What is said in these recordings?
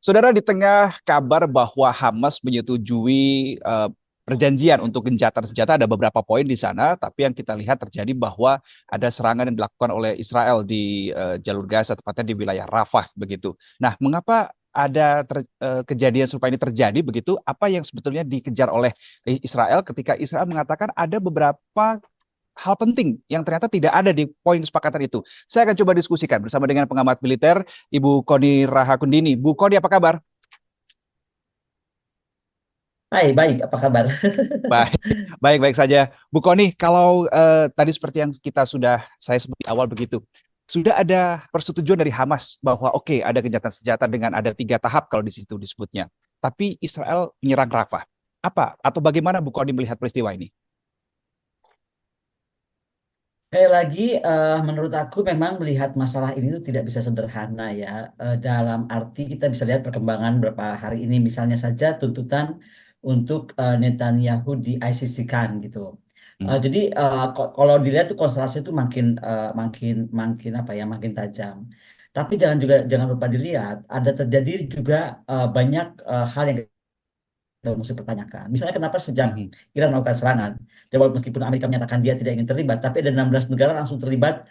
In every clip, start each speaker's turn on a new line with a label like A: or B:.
A: Saudara, di tengah kabar bahwa Hamas menyetujui perjanjian untuk gencatan senjata, ada beberapa poin di sana, tapi yang kita lihat terjadi bahwa ada serangan yang dilakukan oleh Israel di jalur Gaza, tepatnya di wilayah Rafah begitu. Nah, mengapa ada kejadian serupa ini terjadi begitu? Apa yang sebetulnya dikejar oleh Israel ketika Israel mengatakan ada beberapa hal penting yang ternyata tidak ada di poin kesepakatan itu. Saya akan coba diskusikan bersama dengan pengamat militer, Ibu Koni Rahakundini. Bu Koni, apa kabar?
B: Hai, baik, apa kabar?
A: Baik, baik saja. Bu Koni, kalau tadi seperti yang saya sebut di awal begitu, sudah ada persetujuan dari Hamas bahwa oke, ada gencatan senjata dengan ada 3 tahap kalau di situ disebutnya. Tapi Israel menyerang Rafah. Apa atau bagaimana Bu Koni melihat peristiwa ini?
B: Sekali lagi, menurut aku memang melihat masalah ini tuh tidak bisa sederhana ya. Dalam arti kita bisa lihat perkembangan beberapa hari ini, misalnya saja tuntutan untuk Netanyahu di ICC-kan gitu.
A: Hmm.
B: Jadi kalau dilihat tuh konstelasi itu makin makin makin apa ya, makin tajam. Tapi jangan lupa dilihat ada terjadi juga banyak hal yang kita mesti pertanyakan. Misalnya kenapa sejak
A: Mhm.
B: Iran melakukan serangan, dan meskipun Amerika menyatakan dia tidak ingin terlibat, tapi ada 16 negara langsung terlibat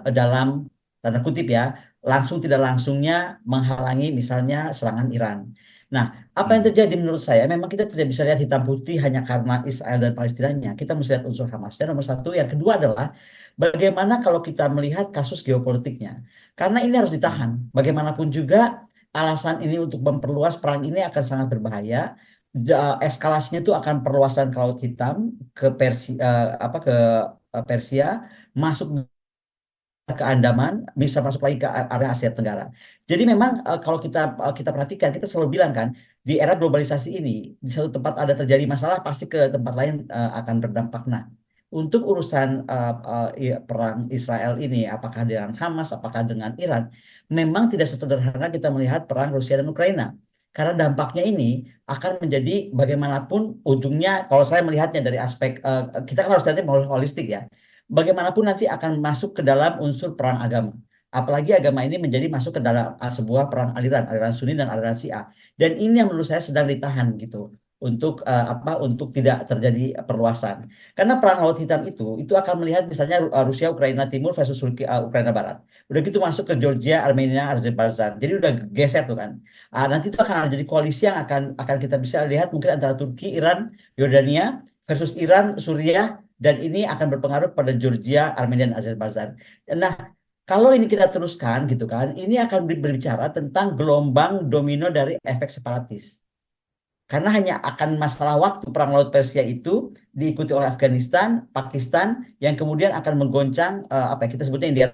B: dalam tanda kutip ya, langsung tidak langsungnya menghalangi misalnya serangan Iran. Nah, apa yang
A: Mhm.
B: terjadi menurut saya, memang kita tidak bisa lihat hitam putih hanya karena Israel dan Palestinanya. Kita mesti lihat unsur Hamasnya, nomor satu. Yang kedua adalah bagaimana kalau kita melihat kasus geopolitiknya. Karena ini harus
A: Mhm.
B: ditahan. Bagaimanapun juga alasan ini untuk memperluas perang ini akan sangat berbahaya. Eskalasinya itu akan perluasan ke Laut Hitam, ke Persia, masuk ke Andaman, bisa masuk lagi ke area Asia Tenggara. Jadi memang kalau kita perhatikan, kita selalu bilang kan, di era globalisasi ini, di satu tempat ada terjadi masalah, pasti ke tempat lain akan berdampak. Nah, untuk urusan perang Israel ini, apakah dengan Hamas, apakah dengan Iran, memang tidak sesederhana kita melihat perang Rusia dan Ukraina. Karena dampaknya ini akan menjadi bagaimanapun ujungnya, kalau saya melihatnya dari aspek, kita kan harus lihatnya holistik ya, bagaimanapun nanti akan masuk ke dalam unsur perang agama. Apalagi agama ini menjadi masuk ke dalam sebuah perang aliran, aliran Sunni dan aliran Syiah. Dan ini yang menurut saya sedang ditahan gitu untuk untuk tidak terjadi perluasan. Karena perang Laut Hitam itu akan melihat misalnya Rusia Ukraina Timur versus Ukraina Barat. Udah gitu masuk ke Georgia, Armenia, Azerbaijan. Jadi udah geser tuh kan. Nanti itu akan jadi koalisi yang akan kita bisa lihat mungkin antara Turki, Iran, Yordania versus Iran, Suriah, dan ini akan berpengaruh pada Georgia, Armenia, dan Azerbaijan. Nah, kalau ini kita teruskan gitu kan, ini akan berbicara tentang gelombang domino dari efek separatis. Karena hanya akan masalah waktu perang Laut Persia itu diikuti oleh Afghanistan, Pakistan, yang kemudian akan menggoncang apa yang kita sebutnya India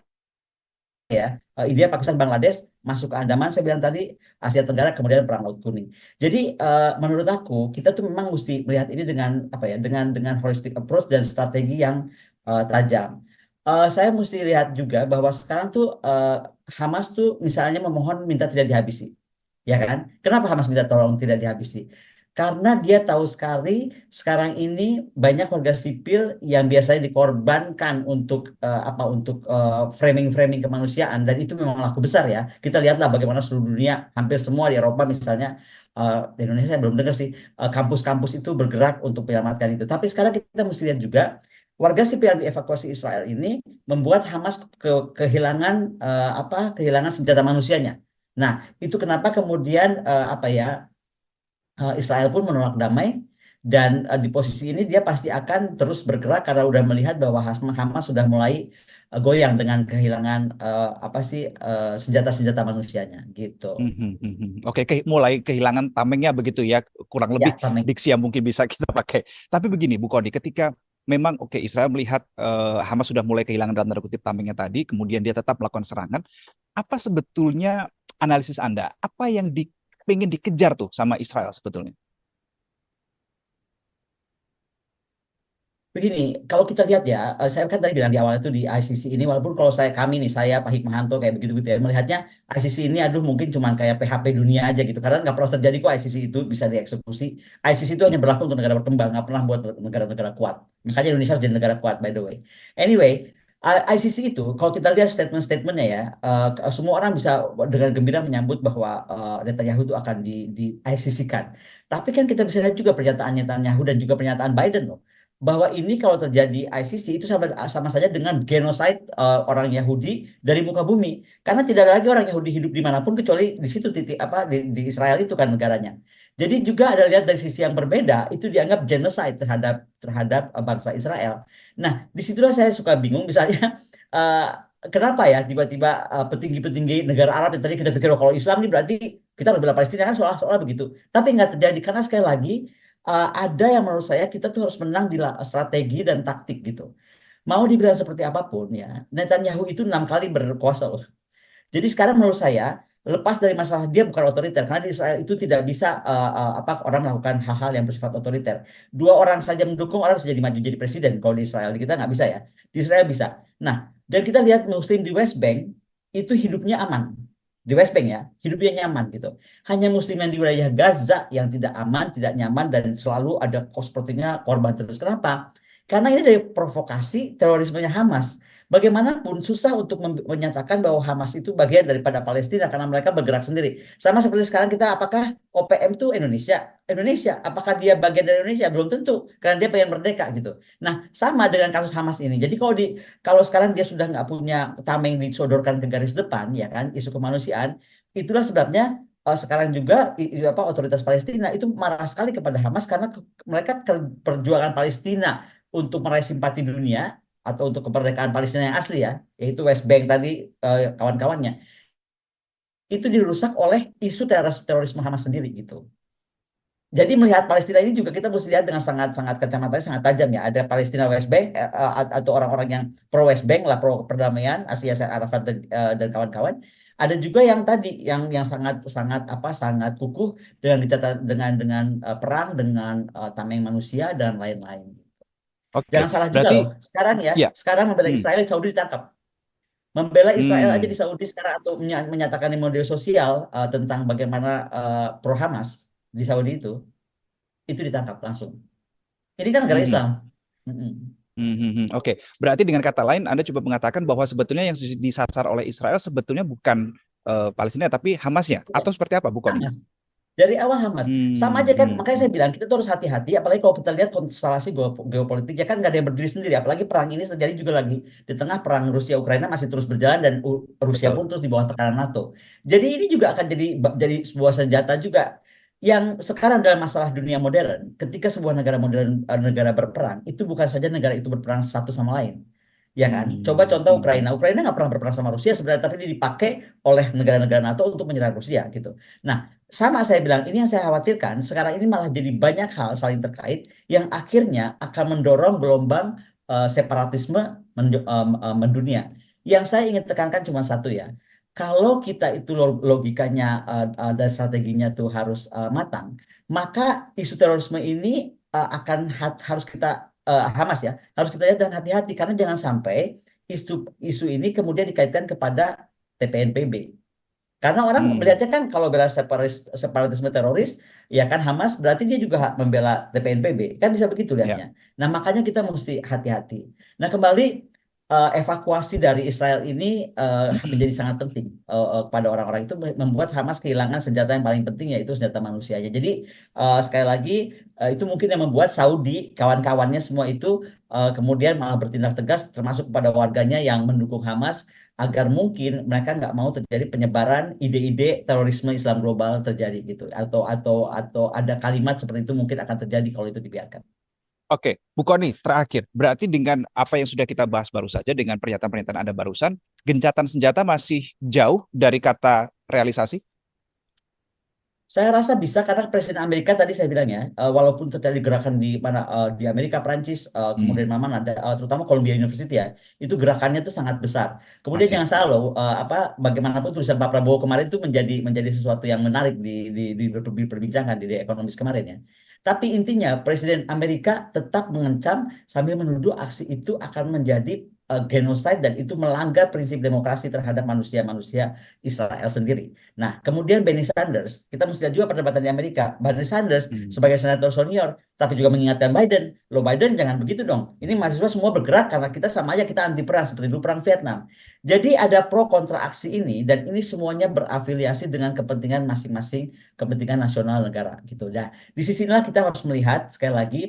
B: ya, India, Pakistan, Bangladesh masuk ke Andaman. Saya bilang tadi Asia Tenggara, kemudian perang Laut Kuning. Jadi menurut aku kita tuh memang mesti melihat ini dengan apa ya, dengan holistic approach dan strategi yang tajam. Saya mesti lihat juga bahwa sekarang tuh Hamas tuh misalnya memohon minta tidak dihabisi, ya kan? Kenapa Hamas minta tolong tidak dihabisi? Karena dia tahu sekali sekarang ini banyak warga sipil yang biasanya dikorbankan untuk untuk framing-framing kemanusiaan, dan itu memang laku besar ya. Kita lihatlah bagaimana seluruh dunia, hampir semua di Eropa misalnya, di Indonesia saya belum dengar sih kampus-kampus itu bergerak untuk menyelamatkan itu. Tapi sekarang kita mesti lihat juga warga sipil yang dievakuasi Israel ini membuat Hamas kehilangan kehilangan senjata manusianya. Nah, itu kenapa kemudian Israel pun menolak damai, dan di posisi ini dia pasti akan terus bergerak karena udah melihat bahwa Hamas sudah mulai goyang dengan kehilangan senjata-senjata manusianya gitu.
A: Oke, mulai kehilangan tamengnya begitu ya, kurang lebih
B: Ya, tameng.
A: diksi yang mungkin bisa kita pakai. Tapi begini, Bu Koni, ketika memang oke Israel melihat Hamas sudah mulai kehilangan dalam tanda kutip tamengnya tadi, kemudian dia tetap melakukan serangan, apa sebetulnya analisis Anda? Apa yang pengen dikejar tuh sama Israel sebetulnya?
B: Begini, kalau kita lihat ya, saya kan tadi bilang di awal itu di ICC ini, walaupun kalau kami nih, saya Pak Hikmahanto kayak begitu gitu ya, melihatnya ICC ini aduh mungkin cuman kayak PHP dunia aja gitu, karena nggak pernah terjadi kok ICC itu bisa dieksekusi. ICC itu hanya berlaku untuk negara berkembang, nggak pernah buat negara-negara kuat. Makanya Indonesia harus jadi negara kuat, by the way. Anyway, ICC itu, kalau kita lihat statement-statementnya ya, semua orang bisa dengan gembira menyambut bahwa Netanyahu itu akan di ICC-kan. Tapi kan kita bisa lihat juga pernyataan Netanyahu dan juga pernyataan Biden loh, bahwa ini kalau terjadi ICC itu sama, sama saja dengan genocide orang Yahudi dari muka bumi. Karena tidak ada lagi orang Yahudi hidup dimanapun kecuali di situ titik apa di Israel itu kan negaranya. Jadi juga ada lihat dari sisi yang berbeda itu dianggap genocide terhadap terhadap bangsa Israel. Nah, disitulah saya suka bingung misalnya eh, kenapa ya tiba-tiba petinggi-petinggi negara Arab yang tadi kita pikir oh, kalau Islam ini berarti kita harus bela Palestina kan seolah-olah begitu. Tapi nggak terjadi karena sekali lagi ada yang menurut saya kita tuh harus menang di strategi dan taktik gitu. Mau dibilang seperti apapun ya, Netanyahu itu 6 kali berkuasa loh. Jadi sekarang menurut saya lepas dari masalah dia bukan otoriter karena di Israel itu tidak bisa apa orang melakukan hal-hal yang bersifat otoriter. 2 orang saja mendukung orang bisa jadi maju jadi presiden kalau di Israel di kita nggak bisa ya. Di Israel bisa. Nah dan kita lihat Muslim di West Bank itu hidupnya aman. Di West Bank ya hidupnya nyaman gitu. Hanya Muslim yang di wilayah Gaza yang tidak aman, tidak nyaman dan selalu ada sepertinya korban terus. Kenapa? Karena ini dari provokasi terorismenya Hamas. Bagaimanapun susah untuk menyatakan bahwa Hamas itu bagian daripada Palestina karena mereka bergerak sendiri. Sama seperti sekarang kita apakah OPM itu Indonesia? Indonesia, apakah dia bagian dari Indonesia? Belum tentu karena dia pengen merdeka gitu. Nah, sama dengan kasus Hamas ini. Jadi kalau sekarang dia sudah nggak punya tameng disodorkan ke garis depan ya kan, isu kemanusiaan, itulah sebabnya sekarang juga apa otoritas Palestina itu marah sekali kepada Hamas karena mereka perjuangan Palestina untuk meraih simpati dunia atau untuk kemerdekaan Palestina yang asli ya, yaitu West Bank tadi kawan-kawannya, itu dirusak oleh isu terorisme Hamas sendiri gitu. Jadi melihat Palestina ini juga kita mesti lihat dengan sangat-sangat kacamatanya sangat tajam ya. Ada Palestina West Bank atau orang-orang yang pro West Bank lah pro perdamaian Asia Arafat dan kawan-kawan. Ada juga yang tadi yang sangat sangat apa sangat kukuh dengan perang dengan tameng manusia dan lain-lain.
A: Oke,
B: Jangan salah juga
A: berarti
B: loh. Sekarang ya,
A: ya.
B: sekarang membela
A: Hmm,
B: Israel Saudi ditangkap. Membela Israel aja di
A: hmm,
B: Saudi sekarang atau menyatakan di media sosial tentang bagaimana pro Hamas di Saudi itu ditangkap langsung. Ini kan negara
A: hmm, hmm.
B: Islam. Mm-mm.
A: Oke, berarti dengan kata lain Anda coba mengatakan bahwa sebetulnya yang disasar oleh Israel sebetulnya bukan Palestina tapi Hamasnya
B: Iya,
A: atau seperti apa, Bu Kony?
B: Hamas. Dari awal Hamas. Sama
A: Hmm,
B: aja kan,
A: hmm,
B: makanya
A: hmm.
B: saya bilang kita tuh harus hati-hati. Apalagi kalau kita lihat konstelasi geopolitiknya kan nggak ada yang berdiri sendiri. Apalagi perang ini terjadi juga lagi di tengah perang Rusia Ukraina masih terus berjalan dan Rusia
A: Betul.
B: pun terus di bawah tekanan NATO. Jadi ini juga akan jadi sebuah senjata juga yang sekarang dalam masalah dunia modern. Ketika sebuah negara modern negara berperang itu bukan saja negara itu berperang satu sama lain. Ya kan? Coba
A: Hmm,
B: contoh
A: hmm, hmm.
B: Ukraina. Ukraina nggak pernah berperang sama Rusia sebenarnya, tapi dia dipakai oleh negara-negara NATO untuk menyerang Rusia gitu. Nah, sama saya bilang, ini yang saya khawatirkan, sekarang ini malah jadi banyak hal saling terkait yang akhirnya akan mendorong gelombang separatisme mendunia. Yang saya ingin tekankan cuma satu ya, kalau kita itu logikanya dan strateginya tuh harus matang, maka isu terorisme ini harus kita Hamas ya, harus kita lihat dengan hati-hati karena jangan sampai isu isu ini kemudian dikaitkan kepada TPNPB. Karena orang
A: Hmm.
B: melihatnya kan kalau bela separatisme teroris, ya kan Hamas berarti dia juga membela TPNPB. Kan bisa begitu
A: Ya.
B: lihatnya. Nah, makanya kita mesti hati-hati. Nah, kembali evakuasi dari Israel ini menjadi sangat penting kepada orang-orang itu membuat Hamas kehilangan senjata yang paling penting yaitu senjata manusianya. Jadi sekali lagi itu mungkin yang membuat Saudi kawan-kawannya semua itu kemudian malah bertindak tegas termasuk kepada warganya yang mendukung Hamas agar mungkin mereka nggak mau terjadi penyebaran ide-ide terorisme Islam global terjadi gitu atau ada kalimat seperti itu mungkin akan terjadi kalau itu dibiarkan.
A: Oke, Bu Kony, terakhir. Berarti dengan apa yang sudah kita bahas baru saja, dengan pernyataan-pernyataan Anda barusan, gencatan senjata masih jauh dari kata realisasi?
B: Saya rasa bisa karena Presiden Amerika tadi saya bilang ya, walaupun terjadi gerakan di mana di Amerika, Prancis, kemudian
A: Hmm,
B: Maman ada, terutama Columbia University ya, itu gerakannya itu sangat besar. Kemudian
A: masih.
B: jangan salah loh, apa bagaimanapun tulisan Pak Prabowo kemarin itu menjadi sesuatu yang menarik diperbincangkan di ekonomis kemarin ya. Tapi intinya Presiden Amerika tetap mengancam sambil menuduh aksi itu akan menjadi genocide dan itu melanggar prinsip demokrasi terhadap manusia-manusia Israel sendiri. Nah, kemudian Bernie Sanders, kita mesti lihat juga perdebatan di Amerika. Bernie Sanders
A: Hmm.
B: sebagai senator senior, tapi juga mengingatkan Biden, lo Biden jangan begitu dong. Ini mahasiswa semua bergerak karena kita sama aja kita anti perang seperti dulu perang Vietnam. Jadi ada pro kontra aksi ini dan ini semuanya berafiliasi dengan kepentingan masing-masing, kepentingan nasional negara gitu. Nah, di sisi inilah kita harus melihat sekali lagi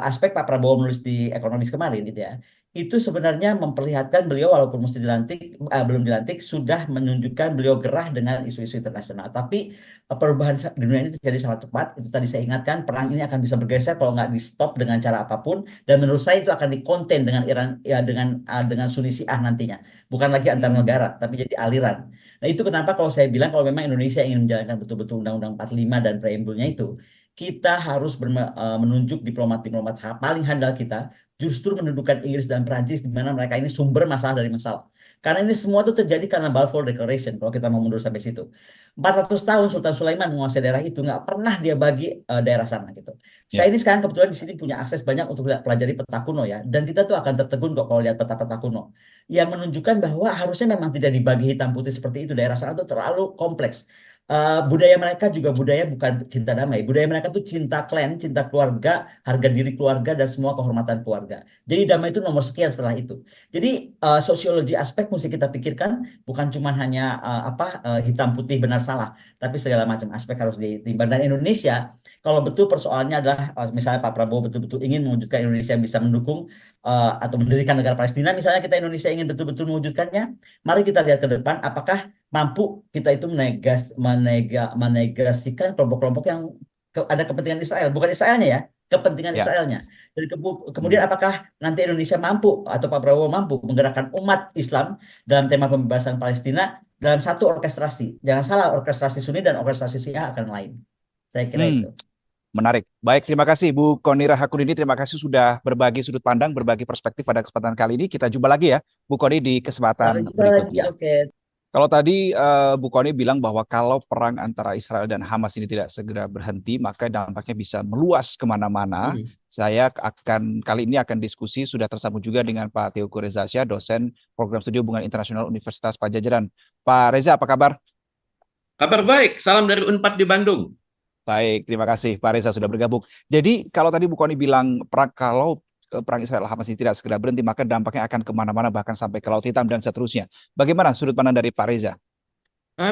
B: aspek Pak Prabowo menulis di Ekonomis kemarin gitu ya. Itu sebenarnya memperlihatkan beliau walaupun mesti dilantik belum dilantik sudah menunjukkan beliau gerah dengan isu-isu internasional. Tapi perubahan di dunia ini terjadi sangat cepat. Itu tadi saya ingatkan perang ini akan bisa bergeser kalau nggak di stop dengan cara apapun. Dan menurut saya itu akan dikonten dengan Iran ya dengan Sunni Syiah nantinya. Bukan lagi antar
A: Hmm.
B: negara tapi jadi aliran. Nah itu kenapa kalau saya bilang kalau memang Indonesia ingin menjalankan betul-betul Undang-Undang 45 dan preambulnya itu kita harus menunjuk diplomat-diplomat paling handal kita justru mendudukan Inggris dan Prancis di mana mereka ini sumber masalah dari masalah. Karena ini semua itu terjadi karena Balfour Declaration kalau kita mau mundur sampai situ. 400 tahun Sultan Sulaiman menguasai daerah itu nggak pernah dia bagi daerah sana gitu.
A: Ya.
B: Saya ini sekarang kebetulan di sini punya akses banyak untuk pelajari peta kuno ya dan kita tuh akan tertegun kok kalau lihat peta-peta kuno yang menunjukkan bahwa harusnya memang tidak dibagi hitam putih seperti itu. Daerah sana itu terlalu kompleks. Budaya mereka juga budaya bukan cinta damai. Budaya mereka tuh cinta klan, cinta keluarga, harga diri keluarga dan semua kehormatan keluarga. Jadi damai itu nomor sekian setelah itu. Jadi sosiologi aspek mesti kita pikirkan bukan cuma hanya hitam putih benar salah, tapi segala macam aspek harus ditimbang. Dan Indonesia kalau betul persoalannya adalah misalnya Pak Prabowo betul-betul ingin mewujudkan Indonesia bisa mendukung atau mendirikan negara Palestina, misalnya kita Indonesia ingin betul-betul mewujudkannya, mari kita lihat ke depan apakah mampu kita itu menegasikan kelompok-kelompok yang ada kepentingan Israel, bukan Israelnya ya, kepentingan
A: Ya.
B: Israelnya. Dan
A: Hmm.
B: kemudian apakah nanti Indonesia mampu atau Pak Prabowo mampu menggerakkan umat Islam dalam tema pembebasan Palestina dalam satu orkestrasi. Jangan salah, orkestrasi Sunni dan orkestrasi Syiah akan lain. Saya kira
A: Hmm.
B: itu.
A: Menarik. Baik, terima kasih Bu Koni Rahakundini. Terima kasih sudah berbagi sudut pandang, berbagi perspektif pada kesempatan kali ini. Kita jumpa lagi ya, Bu Koni, di
B: Sampai
A: kesempatan
B: jumpa lagi,
A: berikutnya.
B: oke.
A: Kalau tadi Bu Koni bilang bahwa kalau perang antara Israel dan Hamas ini tidak segera berhenti, maka dampaknya bisa meluas kemana-mana.
B: Hmm.
A: Saya kali ini akan diskusi sudah tersambung juga dengan Pak Teuku Reza Shah, dosen program studi hubungan internasional Universitas Padjadjaran. Pak Reza, apa kabar?
C: Kabar baik, salam dari Unpad di Bandung.
A: Baik, terima kasih Pak Reza sudah bergabung. Jadi kalau tadi Bu Koni bilang kalau perang Israel Hamas ini tidak segera berhenti, maka dampaknya akan kemana-mana bahkan sampai ke Laut Hitam dan seterusnya. Bagaimana sudut pandang dari Pak Reza?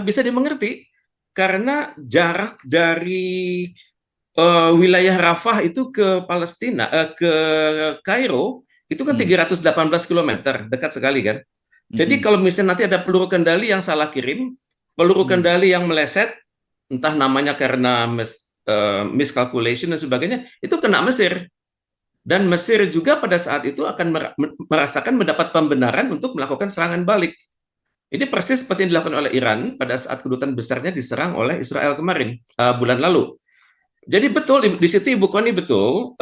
C: Bisa dimengerti karena jarak dari wilayah Rafah itu ke Palestina, ke Kairo, itu kan
A: Hmm.
C: 318 kilometer, dekat sekali kan. Jadi
A: Mm-mm.
C: kalau misalnya nanti ada peluru kendali yang salah kirim, peluru
A: Hmm.
C: kendali yang meleset, entah namanya karena miscalculation dan sebagainya, itu kena Mesir. Dan Mesir juga pada saat itu akan merasakan mendapat pembenaran untuk melakukan serangan balik. Ini persis seperti yang dilakukan oleh Iran pada saat kedutaan besarnya diserang oleh Israel kemarin, bulan lalu. Jadi betul di situ Ibu Koni betul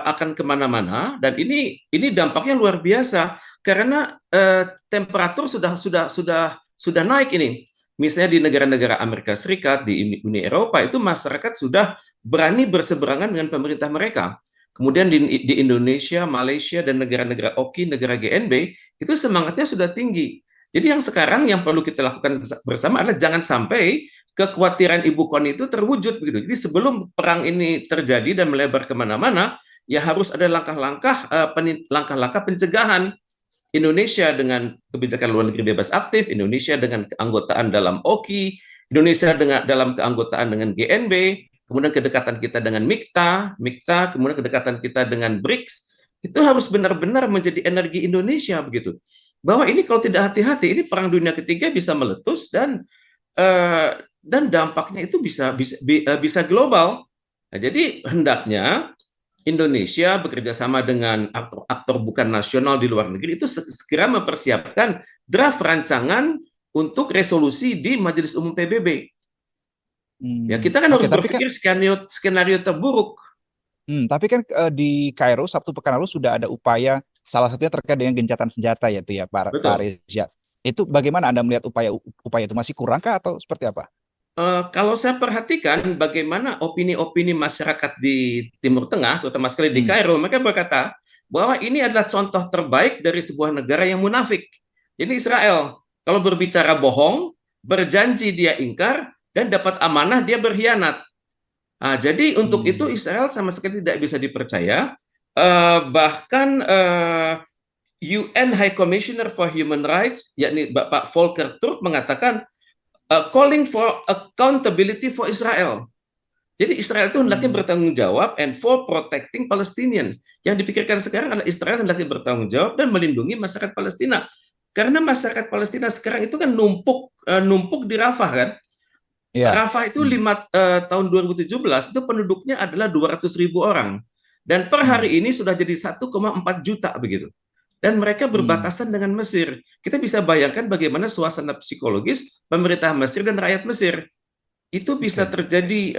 C: akan kemana-mana dan ini dampaknya luar biasa karena temperatur sudah naik ini. Misalnya di negara-negara Amerika Serikat, di Uni Eropa itu masyarakat sudah berani berseberangan dengan pemerintah mereka. Kemudian di Indonesia, Malaysia dan negara-negara OKI, negara GNB itu semangatnya sudah tinggi. Jadi yang sekarang yang perlu kita lakukan bersama adalah jangan sampai kekhawatiran Ibu Koni itu terwujud begitu. Jadi sebelum perang ini terjadi dan melebar kemana-mana, ya harus ada langkah-langkah pencegahan. Indonesia dengan kebijakan luar negeri bebas aktif, Indonesia dengan keanggotaan dalam OKI, Indonesia dalam keanggotaan dengan GNB, kemudian kedekatan kita dengan MIKTA, kemudian kedekatan kita dengan BRICS, itu harus benar-benar menjadi energi Indonesia begitu. Bahwa ini kalau tidak hati-hati, ini perang dunia ketiga bisa meletus dan dampaknya itu bisa global. Nah, jadi hendaknya Indonesia bekerja sama dengan aktor-aktor bukan nasional di luar negeri itu segera mempersiapkan draft rancangan untuk resolusi di Majelis Umum PBB. Ya, kita kan
A: Oke,
C: harus berpikir skenario terburuk.
A: tapi kan di Kairo Sabtu pekan lalu sudah ada upaya, salah satunya terkait dengan gencatan senjata yaitu ya Pak
C: Betul.
A: Reza. Itu bagaimana Anda melihat upaya itu masih kurangkah atau seperti apa?
C: Kalau saya perhatikan bagaimana opini-opini masyarakat di Timur Tengah, terutama sekali di
A: Hmm.
C: Kairo, mereka berkata bahwa ini adalah contoh terbaik dari sebuah negara yang munafik. Jadi Israel, kalau berbicara bohong, berjanji dia ingkar, dan dapat amanah dia berkhianat. Nah, jadi untuk itu Israel sama sekali tidak bisa dipercaya. Bahkan UN High Commissioner for Human Rights, yakni Bapak Volker Turk mengatakan calling for accountability for Israel. Jadi Israel itu hendaknya bertanggung jawab and for protecting Palestinians. Yang dipikirkan sekarang adalah Israel hendaknya bertanggung jawab dan melindungi masyarakat Palestina. Karena masyarakat Palestina sekarang itu kan numpuk di Rafah kan.
A: Ya.
C: Rafah itu tahun 2017 itu penduduknya adalah 200.000 orang. Dan per hari ini sudah jadi 1,4 juta begitu. Dan mereka berbatasan dengan Mesir. Kita bisa bayangkan bagaimana suasana psikologis pemerintah Mesir dan rakyat Mesir. Itu bisa terjadi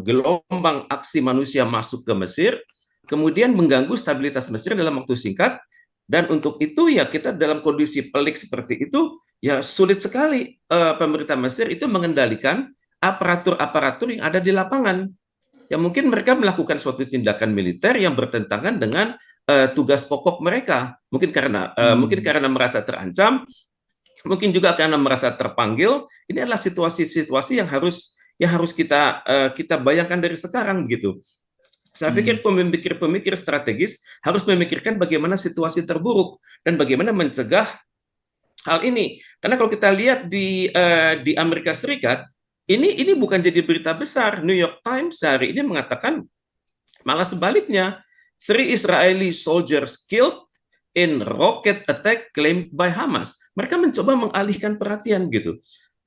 C: gelombang aksi manusia masuk ke Mesir, kemudian mengganggu stabilitas Mesir dalam waktu singkat, dan untuk itu ya kita dalam kondisi pelik seperti itu, ya sulit sekali pemerintah Mesir itu mengendalikan aparatur-aparatur yang ada di lapangan. Ya mungkin mereka melakukan suatu tindakan militer yang bertentangan dengan tugas pokok mereka. Mungkin karena merasa terancam, mungkin juga karena merasa terpanggil. Ini adalah situasi-situasi yang harus kita bayangkan dari sekarang gitu. Saya pikir pemikir-pemikir strategis harus memikirkan bagaimana situasi terburuk dan bagaimana mencegah hal ini. Karena kalau kita lihat di Amerika Serikat, ini bukan jadi berita besar. New York Times hari ini mengatakan malah sebaliknya, 3 Israeli soldiers killed in rocket attack claimed by Hamas. Mereka mencoba mengalihkan perhatian gitu.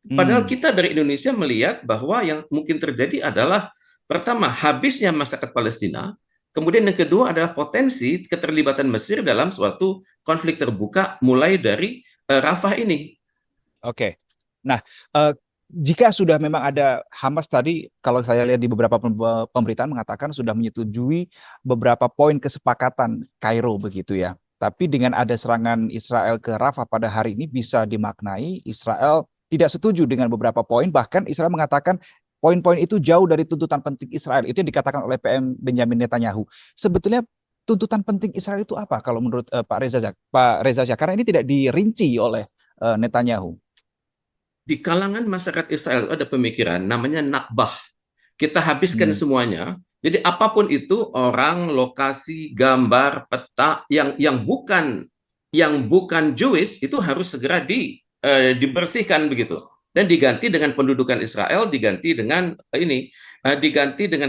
C: Padahal kita dari Indonesia melihat bahwa yang mungkin terjadi adalah pertama habisnya masyarakat Palestina, kemudian yang kedua adalah potensi keterlibatan Mesir dalam suatu konflik terbuka mulai dari Rafah ini.
A: Oke. Nah, jika sudah memang ada Hamas tadi, kalau saya lihat di beberapa pemberitaan mengatakan sudah menyetujui beberapa poin kesepakatan Kairo begitu ya. Tapi dengan ada serangan Israel ke Rafah pada hari ini bisa dimaknai Israel tidak setuju dengan beberapa poin, bahkan Israel mengatakan poin-poin itu jauh dari tuntutan penting Israel. Itu yang dikatakan oleh PM Benjamin Netanyahu. Sebetulnya tuntutan penting Israel itu apa kalau menurut Pak Reza Shah? Karena ini tidak dirinci oleh Netanyahu.
C: Di kalangan masyarakat Israel ada pemikiran namanya nakbah. Kita habiskan semuanya. Jadi apapun itu, orang, lokasi, gambar, peta yang bukan Jewish itu harus segera dibersihkan begitu. Dan diganti dengan pendudukan Israel, diganti dengan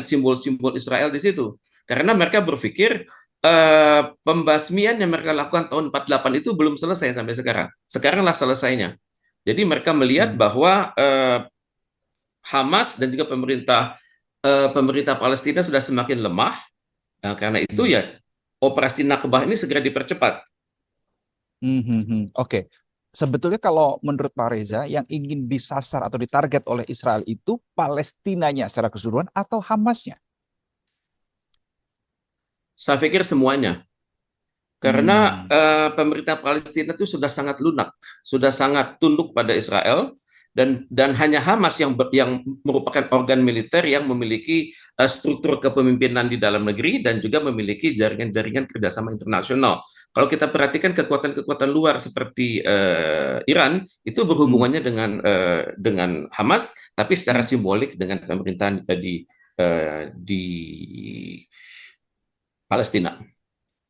C: simbol-simbol Israel di situ. Karena mereka berpikir pembasmian yang mereka lakukan tahun 48 itu belum selesai sampai sekarang. Sekaranglah selesainya. Jadi mereka melihat bahwa Hamas dan juga pemerintah Palestina sudah semakin lemah. Nah, karena itu ya operasi Nakbah ini segera dipercepat.
A: Oke. Sebetulnya kalau menurut Pak Reza, yang ingin disasar atau ditarget oleh Israel itu Palestinanya secara keseluruhan atau Hamasnya?
C: Saya pikir semuanya. Karena pemerintah Palestina itu sudah sangat lunak, sudah sangat tunduk pada Israel, dan hanya Hamas yang merupakan organ militer yang memiliki struktur kepemimpinan di dalam negeri dan juga memiliki jaringan-jaringan kerjasama internasional. Kalau kita perhatikan kekuatan-kekuatan luar seperti Iran itu berhubungannya dengan Hamas, tapi secara simbolik dengan pemerintahan di Palestina.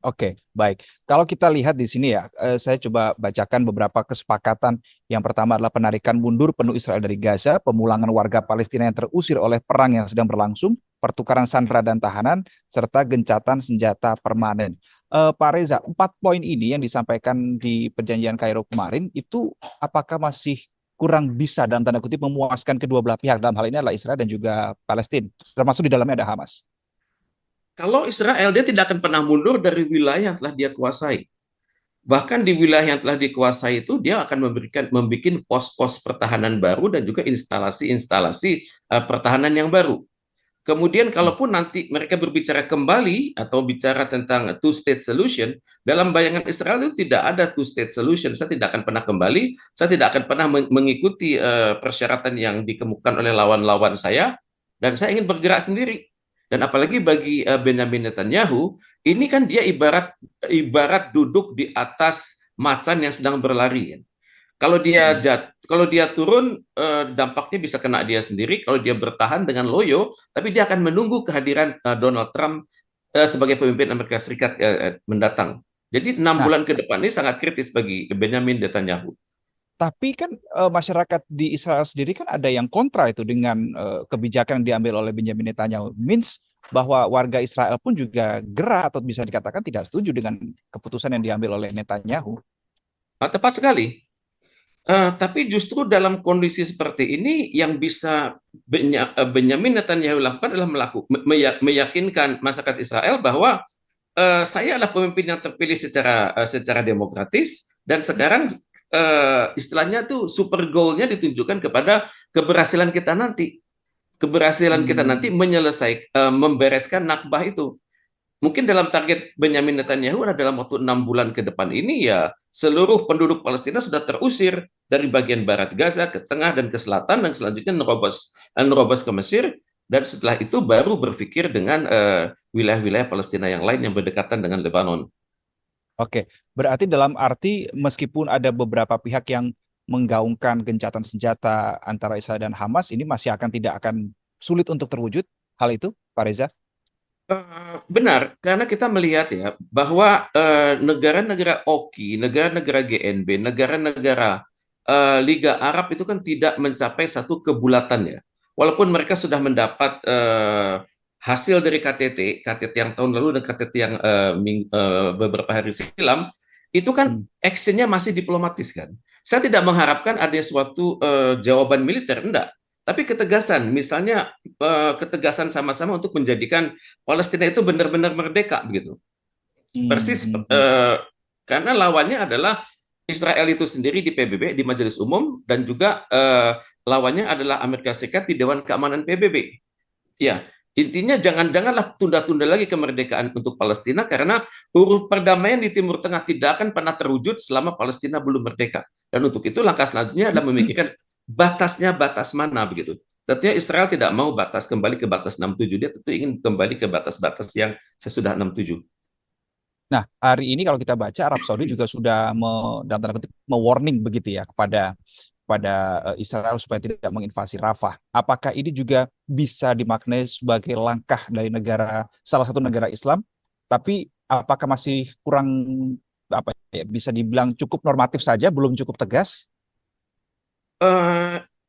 A: Oke, baik. Kalau kita lihat di sini ya, saya coba bacakan beberapa kesepakatan. Yang pertama adalah penarikan mundur penuh Israel dari Gaza, pemulangan warga Palestina yang terusir oleh perang yang sedang berlangsung, pertukaran sandera dan tahanan, serta gencatan senjata permanen. Pak Reza, 4 poin ini yang disampaikan di perjanjian Kairo kemarin, itu apakah masih kurang bisa dalam tanda kutip memuaskan kedua belah pihak? Dalam hal ini adalah Israel dan juga Palestina, termasuk di dalamnya ada Hamas.
C: Kalau Israel, dia tidak akan pernah mundur dari wilayah yang telah dia kuasai. Bahkan di wilayah yang telah dikuasai itu, dia akan membuat pos-pos pertahanan baru dan juga instalasi-instalasi pertahanan yang baru. Kemudian kalaupun nanti mereka berbicara kembali atau bicara tentang two-state solution, dalam bayangan Israel itu tidak ada two-state solution. Saya tidak akan pernah kembali, saya tidak akan pernah mengikuti persyaratan yang dikemukakan oleh lawan-lawan saya, dan saya ingin bergerak sendiri. Dan apalagi bagi Benjamin Netanyahu, ini kan dia ibarat duduk di atas macan yang sedang berlari. Kalau dia turun, dampaknya bisa kena dia sendiri. Kalau dia bertahan dengan loyo, tapi dia akan menunggu kehadiran Donald Trump sebagai pemimpin Amerika Serikat mendatang. Jadi 6 bulan ke depan ini sangat kritis bagi Benjamin Netanyahu.
A: Tapi kan masyarakat di Israel sendiri kan ada yang kontra itu dengan kebijakan yang diambil oleh Benjamin Netanyahu. Means bahwa warga Israel pun juga gerah atau bisa dikatakan tidak setuju dengan keputusan yang diambil oleh Netanyahu.
C: Tepat sekali. Tapi justru dalam kondisi seperti ini yang bisa Benjamin Netanyahu lakukan adalah meyakinkan masyarakat Israel bahwa saya adalah pemimpin yang terpilih secara demokratis, dan sekarang istilahnya tuh super goal-nya ditunjukkan kepada keberhasilan kita nanti. Keberhasilan kita nanti membereskan Nakbah itu. Mungkin dalam target Benjamin Netanyahu adalah dalam waktu 6 bulan ke depan ini ya seluruh penduduk Palestina sudah terusir dari bagian barat Gaza ke tengah dan ke selatan, dan selanjutnya nerobos ke Mesir, dan setelah itu baru berpikir dengan wilayah-wilayah Palestina yang lain yang berdekatan dengan Lebanon.
A: Oke, berarti dalam arti meskipun ada beberapa pihak yang menggaungkan gencatan senjata antara Israel dan Hamas, ini masih tidak akan sulit untuk terwujud hal itu, Pak Reza?
C: Benar, karena kita melihat ya bahwa negara-negara OKI, negara-negara GNB, negara-negara Liga Arab itu kan tidak mencapai satu kebulatan ya. Walaupun mereka sudah mendapat hasil dari KTT yang tahun lalu dan KTT yang beberapa hari silam, itu kan actionnya masih diplomatis kan. Saya tidak mengharapkan ada suatu jawaban militer, enggak. Tapi ketegasan, misalnya ketegasan sama-sama untuk menjadikan Palestina itu benar-benar merdeka begitu. Persis karena lawannya adalah Israel itu sendiri di PBB, di Majelis Umum, dan juga lawannya adalah Amerika Serikat di Dewan Keamanan PBB. Ya, intinya janganlah tunda-tunda lagi kemerdekaan untuk Palestina, karena huruf perdamaian di Timur Tengah tidak akan pernah terwujud selama Palestina belum merdeka. Dan untuk itu langkah selanjutnya adalah memikirkan batasnya batas mana begitu. Tentunya Israel tidak mau kembali ke batas 67, dia tentu ingin kembali ke batas-batas yang sesudah 67.
A: Nah, hari ini kalau kita baca Arab Saudi juga sudah dalam tanda kutip me-warning begitu ya kepada Israel supaya tidak menginvasi Rafah. Apakah ini juga bisa dimaknai sebagai langkah dari salah satu negara Islam, tapi apakah masih kurang bisa dibilang cukup normatif saja, belum cukup tegas?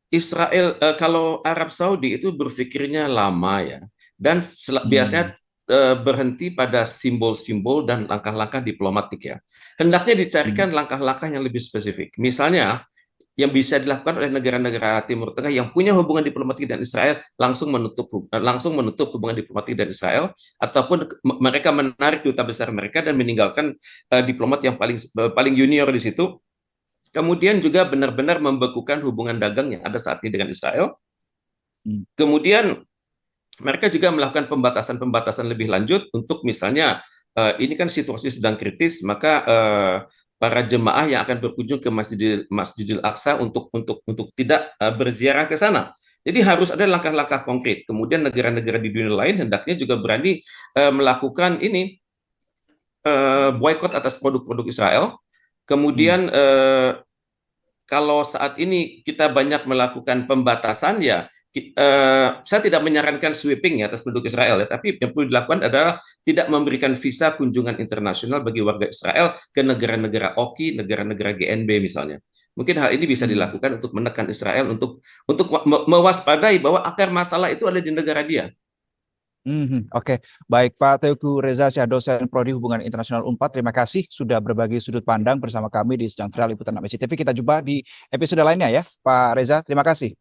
C: Israel, kalau Arab Saudi itu berpikirnya lama ya, dan biasanya berhenti pada simbol-simbol dan langkah-langkah diplomatik ya. Hendaknya dicarikan langkah-langkah yang lebih spesifik. Misalnya, yang bisa dilakukan oleh negara-negara Timur Tengah yang punya hubungan diplomatik dengan Israel langsung menutup hubungan diplomatik dengan Israel, ataupun mereka menarik duta besar mereka dan meninggalkan diplomat yang paling junior di situ. Kemudian juga benar-benar membekukan hubungan dagang yang ada saat ini dengan Israel. Kemudian mereka juga melakukan pembatasan-pembatasan lebih lanjut untuk misalnya ini kan situasi sedang kritis, maka para jemaah yang akan berkunjung ke Masjidil Aqsa untuk tidak berziarah ke sana. Jadi harus ada langkah-langkah konkret. Kemudian negara-negara di dunia lain hendaknya juga berani melakukan ini boykot atas produk-produk Israel. Kemudian kalau saat ini kita banyak melakukan pembatasan ya, saya tidak menyarankan sweeping ya atas penduduk Israel ya, tapi yang perlu dilakukan adalah tidak memberikan visa kunjungan internasional bagi warga Israel ke negara-negara OKI, negara-negara GNB misalnya. Mungkin hal ini bisa dilakukan untuk menekan Israel untuk mewaspadai bahwa akar masalah itu ada di negara dia.
A: Oke, baik Pak Teuku Reza Syah, dosen Prodi Hubungan Internasional Unpad. Terima kasih sudah berbagi sudut pandang bersama kami di Sedang Viral Liputan ABC TV. Kita jumpa di episode lainnya ya, Pak Reza. Terima kasih.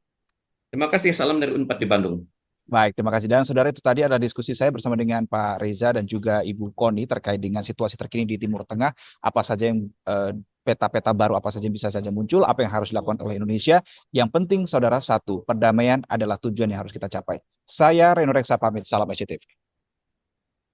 C: Terima kasih, salam dari Unpad di Bandung.
A: Baik, terima kasih. Dan saudara, itu tadi adalah diskusi saya bersama dengan Pak Reza dan juga Ibu Koni terkait dengan situasi terkini di Timur Tengah. Apa saja yang peta-peta baru, apa saja yang bisa saja muncul, apa yang harus dilakukan oleh Indonesia. Yang penting, saudara, satu, perdamaian adalah tujuan yang harus kita capai. Saya Reno Reksa pamit, salam SCTV.